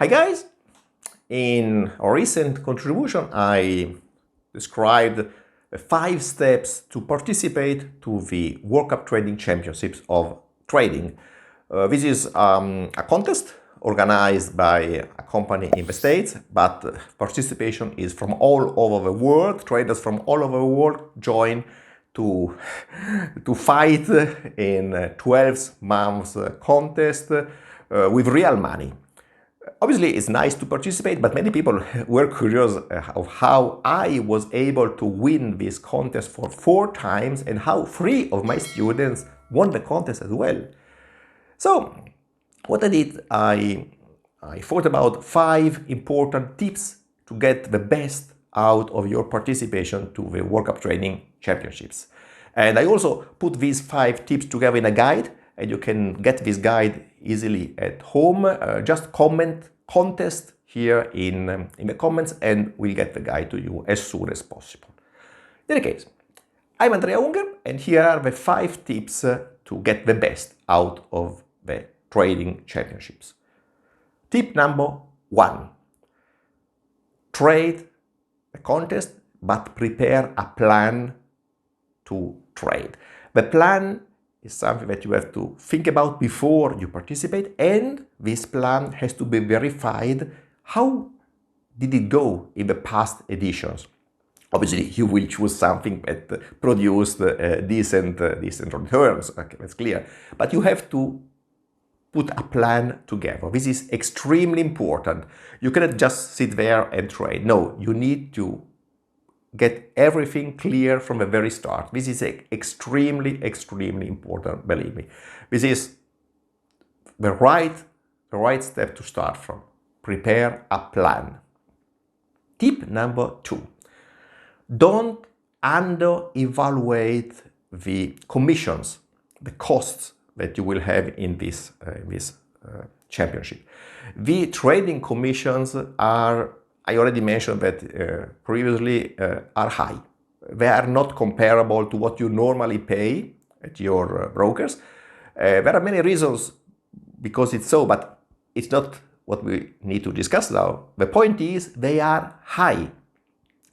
Hi guys! In a recent contribution I described 5 steps to participate to the World Cup Trading Championships of Trading. This is a contest organized by a company in the States, but participation is from all over the world. Traders from all over the world join to fight in a 12 months contest with real money. Obviously, it's nice to participate, but many people were curious of how I was able to win this contest for 4 times and how 3 of my students won the contest as well. So, what I did, I thought about 5 important tips to get the best out of your participation to the World Cup Trading Championships. And I also put these 5 tips together in a guide, and you can get this guide easily at home. Just comment contest here in the comments and we'll get the guide to you as soon as possible. In any case, I'm Andrea Unger and here are the 5 tips to get the best out of the trading championships. Tip number 1. Trade the contest but prepare a plan to trade. The plan is something that you have to think about before you participate, and this plan has to be verified. How did it go in the past editions? Obviously, you will choose something that produced decent returns, okay, that's clear. But you have to put a plan together. This is extremely important. You cannot just sit there and trade. No, you need to get everything clear from the very start. This is extremely important, believe me. This is the right step to start from. Prepare a plan. Tip number 2. Don't under-evaluate the commissions, the costs that you will have in this championship. The trading commissions are, I already mentioned that previously, are high. They are not comparable to what you normally pay at your brokers. There are many reasons because it's so, but it's not what we need to discuss now. The point is they are high.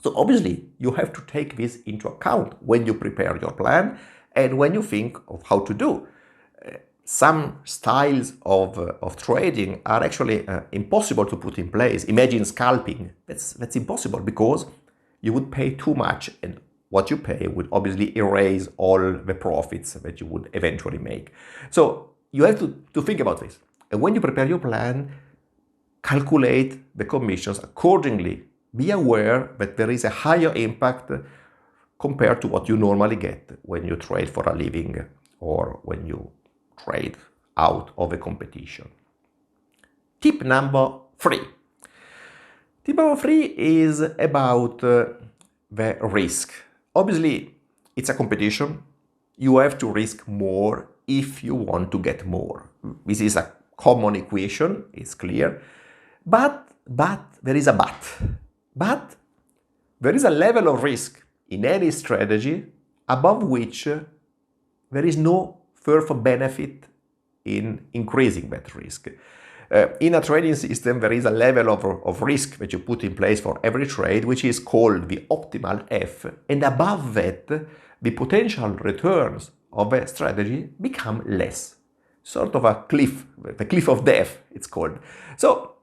So obviously you have to take this into account when you prepare your plan and when you think of how to do. Some styles of trading are actually impossible to put in place. Imagine scalping. That's impossible because you would pay too much, and what you pay would obviously erase all the profits that you would eventually make. So you have to think about this. And when you prepare your plan, calculate the commissions accordingly. Be aware that there is a higher impact compared to what you normally get when you trade for a living or when you trade out of a competition. Tip number 3. Tip number 3 is about the risk. Obviously, it's a competition. You have to risk more if you want to get more. This is a common equation, it's clear. But there is a but. But there is a level of risk in any strategy above which there is no further benefit in increasing that risk. In a trading system, there is a level of risk that you put in place for every trade, which is called the optimal F. And above that, the potential returns of a strategy become less. Sort of a cliff, the cliff of death, it's called. So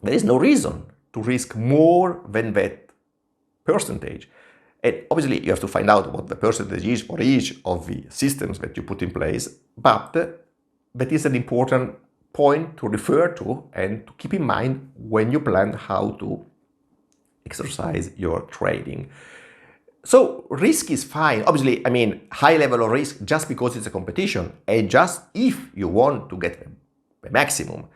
there is no reason to risk more than that percentage. And obviously, you have to find out what the percentage is for each of the systems that you put in place, but that is an important point to refer to and to keep in mind when you plan how to exercise your trading. So risk is fine. Obviously, I mean, high level of risk just because it's a competition, and just if you want to get the maximum.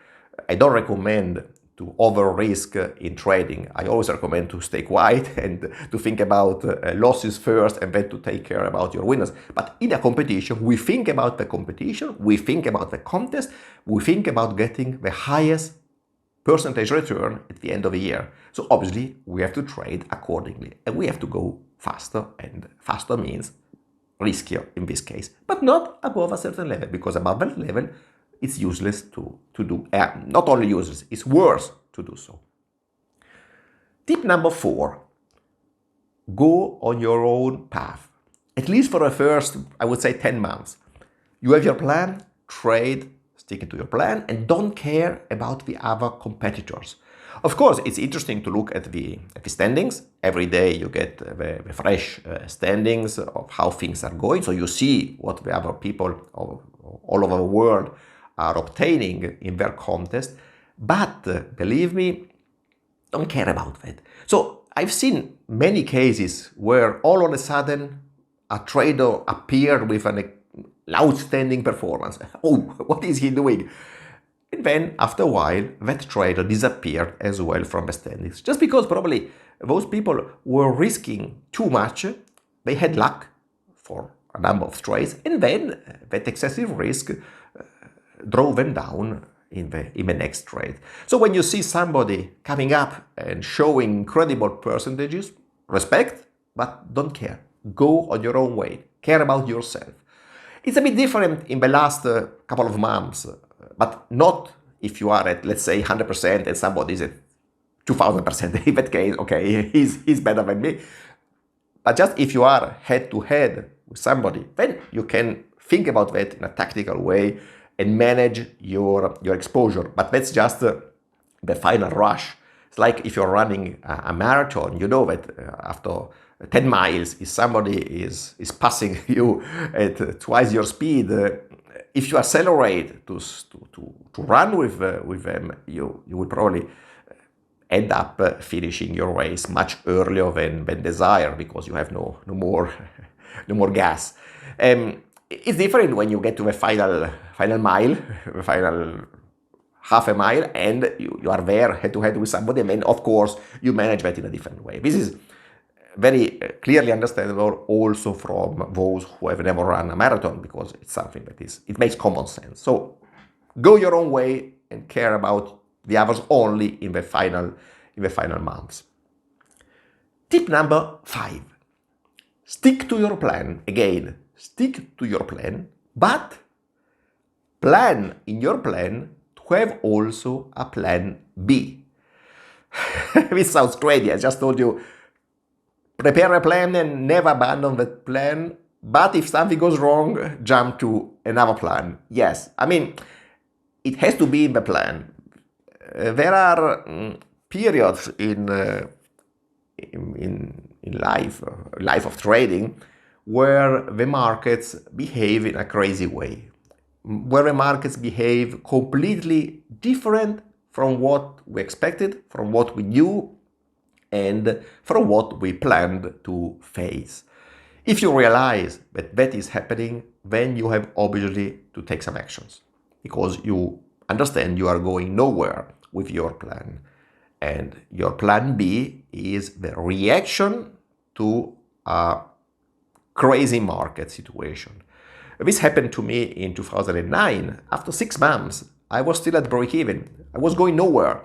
I don't recommend to over-risk in trading. I always recommend to stay quiet and to think about losses first and then to take care about your winners. But in a competition, we think about the competition, we think about the contest, we think about getting the highest percentage return at the end of the year. So obviously, we have to trade accordingly and we have to go faster, and faster means riskier in this case, but not above a certain level, because above that level, it's useless to do, not only useless, it's worse to do so. Tip number 4, go on your own path. At least for the first, I would say 10 months. You have your plan, trade, stick to your plan, and don't care about the other competitors. Of course, it's interesting to look at the standings. Every day you get the fresh standings of how things are going. So you see what the other people all over the world are obtaining in their contest. But believe me, don't care about that. So I've seen many cases where all of a sudden a trader appeared with an outstanding performance. Oh, what is he doing? And then, after a while, that trader disappeared as well from the standings. Just because probably those people were risking too much, they had luck for a number of trades, and then that excessive risk drove them down in the next trade. So when you see somebody coming up and showing incredible percentages, respect, but don't care. Go on your own way. Care about yourself. It's a bit different in the last couple of months, but not if you are at, let's say, 100% and somebody is at 2000%. In that case, okay, he's better than me. But just if you are head-to-head with somebody, then you can think about that in a tactical way and manage your exposure. But that's just the final rush. It's like if you're running a marathon, you know that after 10 miles, if somebody is passing you at twice your speed, if you accelerate to run with them, you will probably end up finishing your race much earlier than desired because you have no more gas. It's different when you get to the final mile, the final half a mile, and you are there head-to-head with somebody, and then, of course, you manage that in a different way. This is very clearly understandable also from those who have never run a marathon, because it's something that it makes common sense. So go your own way and care about the others only in the final months. Tip number 5. Stick to your plan. Again, stick to your plan, but plan in your plan to have also a plan B. This sounds crazy. I just told you, prepare a plan and never abandon that plan. But if something goes wrong, jump to another plan. Yes, I mean, it has to be in the plan. There are periods in life of trading where the markets behave in a crazy way, where the markets behave completely different from what we expected, from what we knew, and from what we planned to face. If you realize that that is happening, then you have obviously to take some actions, because you understand you are going nowhere with your plan. And your plan B is the reaction to a crazy market situation. This happened to me in 2009. After 6 months, I was still at break-even. I was going nowhere.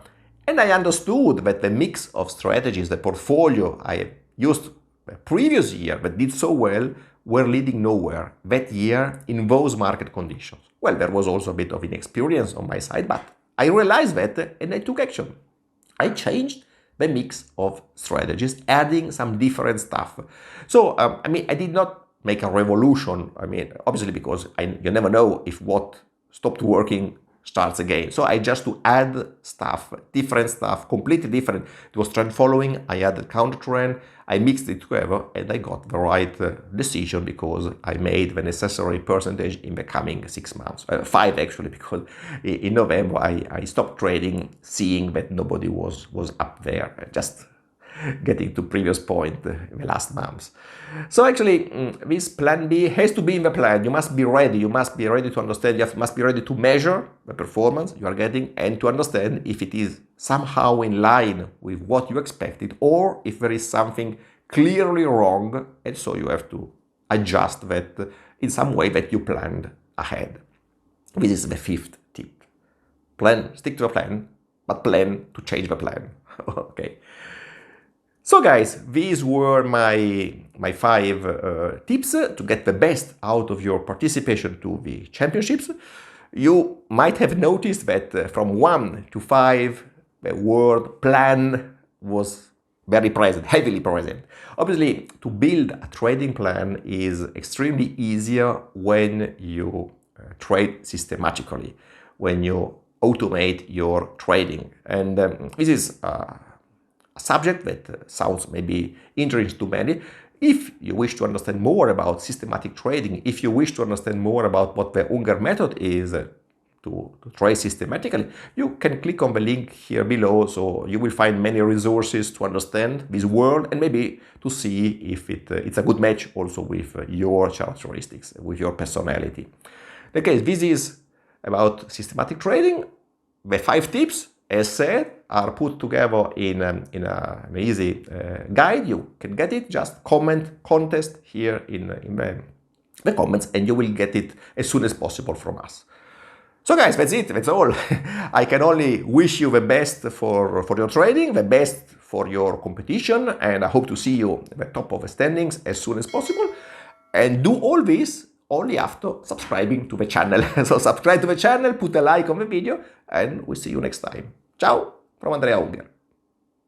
And I understood that the mix of strategies, the portfolio I used the previous year that did so well, were leading nowhere that year in those market conditions. Well, there was also a bit of inexperience on my side, but I realized that and I took action. I changed the mix of strategies, adding some different stuff. So, I did not make a revolution. Obviously, because you never know if what stopped working starts again. So I just to add stuff, different stuff, completely different. It was trend following, I added counter trend, I mixed it together, and I got the right decision because I made the necessary percentage in the coming 6 months. 5 actually, because in November I stopped trading, seeing that nobody was up there, just getting to previous point in the last months. So actually, this plan B has to be in the plan. You must be ready. You must be ready to understand. You must be ready to measure the performance you are getting and to understand if it is somehow in line with what you expected or if there is something clearly wrong. And so you have to adjust that in some way that you planned ahead. This is the 5th tip. Stick to a plan, but plan to change the plan. Okay. So guys, these were my 5 tips to get the best out of your participation to the championships. You might have noticed that from 1 to 5, the word plan was very present, heavily present. Obviously, to build a trading plan is extremely easier when you trade systematically, when you automate your trading. And this is a subject that sounds maybe interesting to many. If you wish to understand more about systematic trading, if you wish to understand more about what the Unger method is, to trade systematically, you can click on the link here below, so you will find many resources to understand this world and maybe to see if it's a good match also with your characteristics, with your personality. Okay, this is about systematic trading. The 5 tips, as said, are put together in an easy guide. You can get it, just comment contest here in the comments, and you will get it as soon as possible from us. So guys, that's it, that's all. I can only wish you the best for your trading, the best for your competition, and I hope to see you at the top of the standings as soon as possible. And do all this only after subscribing to the channel. So subscribe to the channel, put a like on the video, and we'll see you next time. Ciao from Andrea Unger.